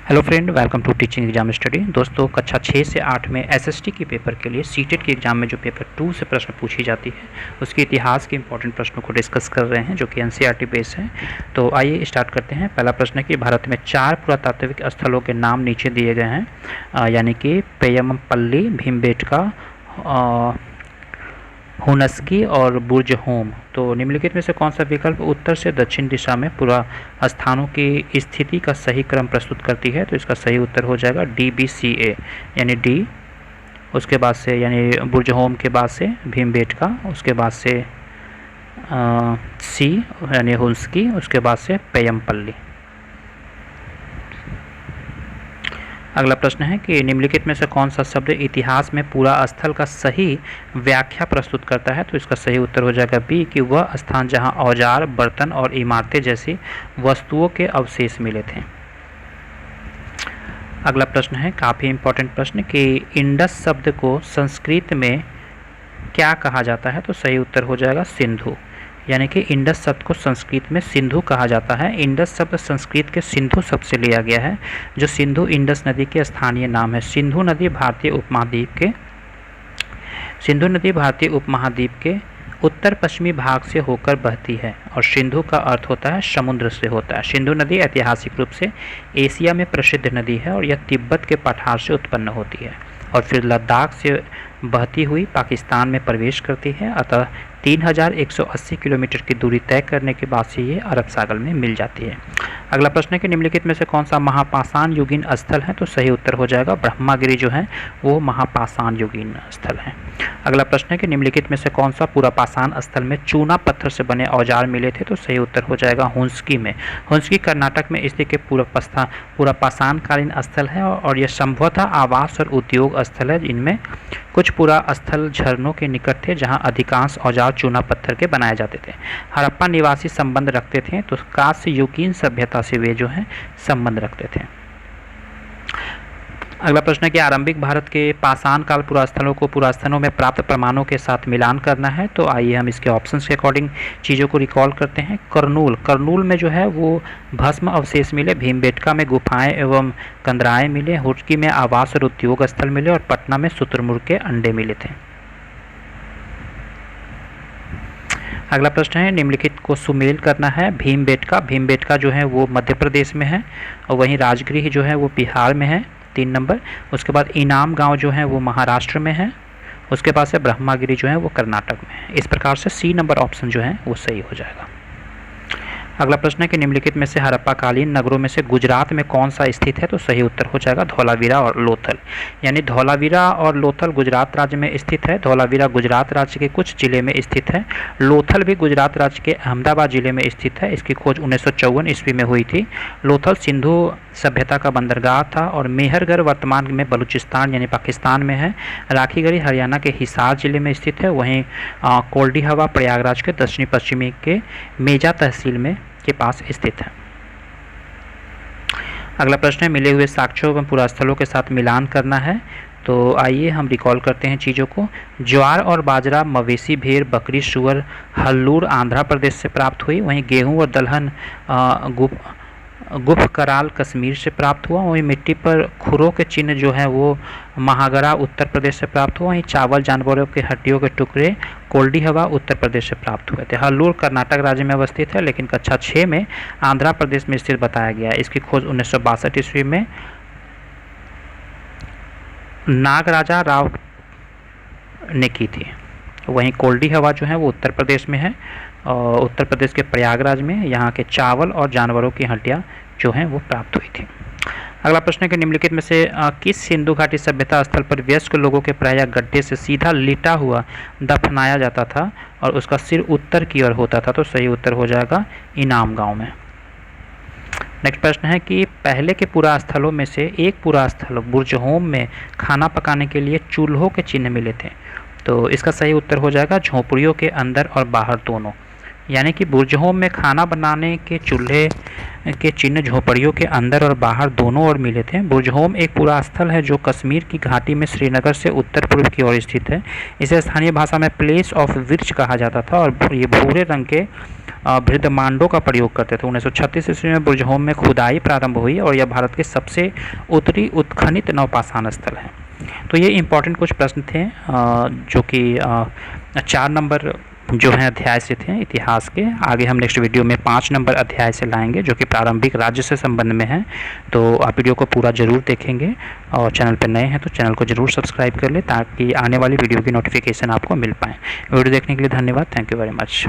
Hello friend, welcome to teaching exam study. दोस्तों, कक्षा 6 से 8 में एसएसटी के पेपर के लिए सीटेट के एग्जाम में जो पेपर 2 से प्रश्न पूछी जाती है उसके इतिहास के इंपॉर्टेंट प्रश्नों को डिस्कस कर रहे हैं जो कि एनसीईआरटी बेस है। तो आइए स्टार्ट करते हैं। पहला प्रश्न है कि भारत में 4 पुरातात्विक स्थलों के नाम नीचे दिए गए हैं, यानी कि पेयमपल्ली, भीमबेटका, हुनस्की और बुर्ज होम। तो निम्नलिखित में से कौन सा विकल्प उत्तर से दक्षिण दिशा में पूरा स्थानों की स्थिति का सही क्रम प्रस्तुत करती है? तो इसका सही उत्तर हो जाएगा DBCA, यानी डी, उसके बाद से यानी बुर्ज होम के बाद से भीमबेटका, उसके बाद से सी यानी हुनस्की, उसके बाद से पेयमपल्ली। अगला प्रश्न है कि निम्नलिखित में से कौन सा शब्द इतिहास में पूरा स्थल का सही व्याख्या प्रस्तुत करता है? तो इसका सही उत्तर हो जाएगा बी, कि वह स्थान जहां औजार, बर्तन और इमारतें जैसी वस्तुओं के अवशेष मिले थे। अगला प्रश्न है काफ़ी इंपॉर्टेंट प्रश्न कि इंडस शब्द को संस्कृत में क्या कहा जाता है? तो सही उत्तर हो जाएगा सिंधु, यानी कि इंडस शब्द को संस्कृत में सिंधु कहा जाता है। इंडस शब्द संस्कृत के सिंधु शब्द से लिया गया है, जो सिंधु इंडस नदी के स्थानीय नाम है। सिंधु नदी भारतीय उपमहाद्वीप के उत्तर पश्चिमी भाग से होकर बहती है और सिंधु का अर्थ होता है समुद्र से होता है। सिंधु नदी ऐतिहासिक रूप से एशिया में प्रसिद्ध नदी है और यह तिब्बत के पठार से उत्पन्न होती है और फिर लद्दाख से बहती हुई पाकिस्तान में प्रवेश करती है। अतः 3180 किलोमीटर की दूरी तय करने के बाद से ये अरब सागर में मिल जाती है। अगला प्रश्न है कि निम्नलिखित में से कौन सा महापाषाण युगीन स्थल है? तो सही उत्तर हो जाएगा ब्रह्मागिरि, जो है वो महापाषाण युगीन स्थल है। अगला प्रश्न है कि निम्नलिखित में से कौन सा पुरापाषाण स्थल में चूना पत्थर से बने औजार मिले थे? तो सही उत्तर हो जाएगा हुनस्की में। हुनस्की कर्नाटक में स्थित एक पुरापाषाणकालीन स्थल है और यह संभवतः आवास और उद्योग स्थल है। इनमें कुछ पुरा स्थल झरनों के निकट थे जहां अधिकांश औजार चूना पत्थर के बनाए जाते थे। हड़प्पा निवासी संबंध रखते थे, तो कांस्य युगीन सभ्यता से वे जो हैं संबंध रखते थे। अगला प्रश्न है कि आरंभिक भारत के पाषाण काल पुरास्थलों को पुरास्थलों में प्राप्त प्रमाणों के साथ मिलान करना है। तो आइए हम इसके ऑप्शंस के अकॉर्डिंग चीज़ों को रिकॉल करते हैं। करनूल में जो है वो भस्म अवशेष मिले, भीमबेटका में गुफाएं एवं कंदराएं मिले, हुनस्की में आवास और उद्योग स्थल मिले और पटना में शुतुरमुर्ग के अंडे मिले थे। अगला प्रश्न है निम्नलिखित को सुमेल करना है। भीमबेटका जो है वो मध्य प्रदेश में है और वहीं राजगृह जो है वो बिहार में है, 3 नंबर। उसके बाद इनाम गांव जो है वो महाराष्ट्र में है, उसके बाद से ब्रह्मागिरि जो है वो कर्नाटक में है। इस प्रकार से सी नंबर ऑप्शन जो है वो सही हो जाएगा। अगला प्रश्न है कि निम्नलिखित में से हड़प्पाकालीन नगरों में से गुजरात में कौन सा स्थित है? तो सही उत्तर हो जाएगा धौलावीरा और लोथल, यानी धौलावीरा और लोथल गुजरात राज्य में स्थित है। धौलावीरा गुजरात राज्य के कुछ जिले में स्थित है। लोथल भी गुजरात राज्य के अहमदाबाद जिले में स्थित है। इसकी खोज 1954 ईस्वी में हुई थी। लोथल सिंधु सभ्यता का बंदरगाह था और मेहरगढ़ वर्तमान में बलूचिस्तान यानी पाकिस्तान में है। राखीगढ़ी हरियाणा के हिसार जिले में स्थित है। वहीं कोल्डी हवा प्रयागराज के दक्षिणी पश्चिमी के मेजा तहसील में के पास स्थित है। अगला प्रश्न है मिले हुए साक्ष्यों एवं पुरास्थलों के साथ मिलान करना है। तो आइए हम रिकॉल करते हैं चीज़ों को। ज्वार और बाजरा, मवेशी, भेड़, बकरी, सुअर, हल्लूर आंध्र प्रदेश से प्राप्त हुई। वहीं गेहूं और दलहन गुफ कराल कश्मीर से प्राप्त हुआ। वहीं मिट्टी पर खुरों के चिन्ह जो है वो महागरा उत्तर प्रदेश से प्राप्त हुआ। वहीं चावल, जानवरों के हड्डियों के टुकड़े कोल्डी हवा उत्तर प्रदेश से प्राप्त हुए थे। हल्लूर कर्नाटक राज्य में अवस्थित है, लेकिन कक्षा 6 में आंध्र प्रदेश में स्थित बताया गया है। इसकी खोज 1962 ईस्वी में नागराजा राव ने की थी। वहीं कोल्डी हवा जो है वो उत्तर प्रदेश में है और उत्तर प्रदेश के प्रयागराज में यहाँ के चावल और जानवरों की हड्डियाँ जो हैं वो प्राप्त हुई थी। अगला प्रश्न है कि निम्नलिखित में से किस सिंधु घाटी सभ्यता स्थल पर वयस्क लोगों के प्रायः गड्ढे से सीधा लिटा हुआ दफनाया जाता था और उसका सिर उत्तर की ओर होता था? तो सही उत्तर हो जाएगा इनाम गांव में। नेक्स्ट प्रश्न है कि पहले के पुरास्थलों में से एक पुरास्थल बुर्ज होम में खाना पकाने के लिए चूल्हों के चिन्ह मिले थे। तो इसका सही उत्तर हो जाएगा झोपड़ियों के अंदर और बाहर दोनों, यानी कि बुर्ज होम में खाना बनाने के चूल्हे के चिन्ह झोपड़ियों के अंदर और बाहर दोनों ओर मिले थे। बुर्ज होम एक पूरा स्थल है जो कश्मीर की घाटी में श्रीनगर से उत्तर पूर्व की ओर स्थित है। इसे स्थानीय भाषा में प्लेस ऑफ वृक्ष कहा जाता था और ये भूरे रंग के बृहदमांडों का प्रयोग करते थे। 1936 ईस्वी में बुर्जहोम में खुदाई प्रारंभ हुई और यह भारत के सबसे उत्तरी उत्खनित नवपाषाण स्थल है। तो ये इम्पोर्टेंट कुछ प्रश्न थे जो कि 4 नंबर जो हैं अध्याय से थे इतिहास के। आगे हम नेक्स्ट वीडियो में 5 नंबर अध्याय से लाएंगे जो कि प्रारंभिक राज्य से संबंध में है। तो आप वीडियो को पूरा ज़रूर देखेंगे और चैनल पर नए हैं तो चैनल को ज़रूर सब्सक्राइब कर लें ताकि आने वाली वीडियो की नोटिफिकेशन आपको मिल पाए। वीडियो देखने के लिए धन्यवाद। Thank you very much.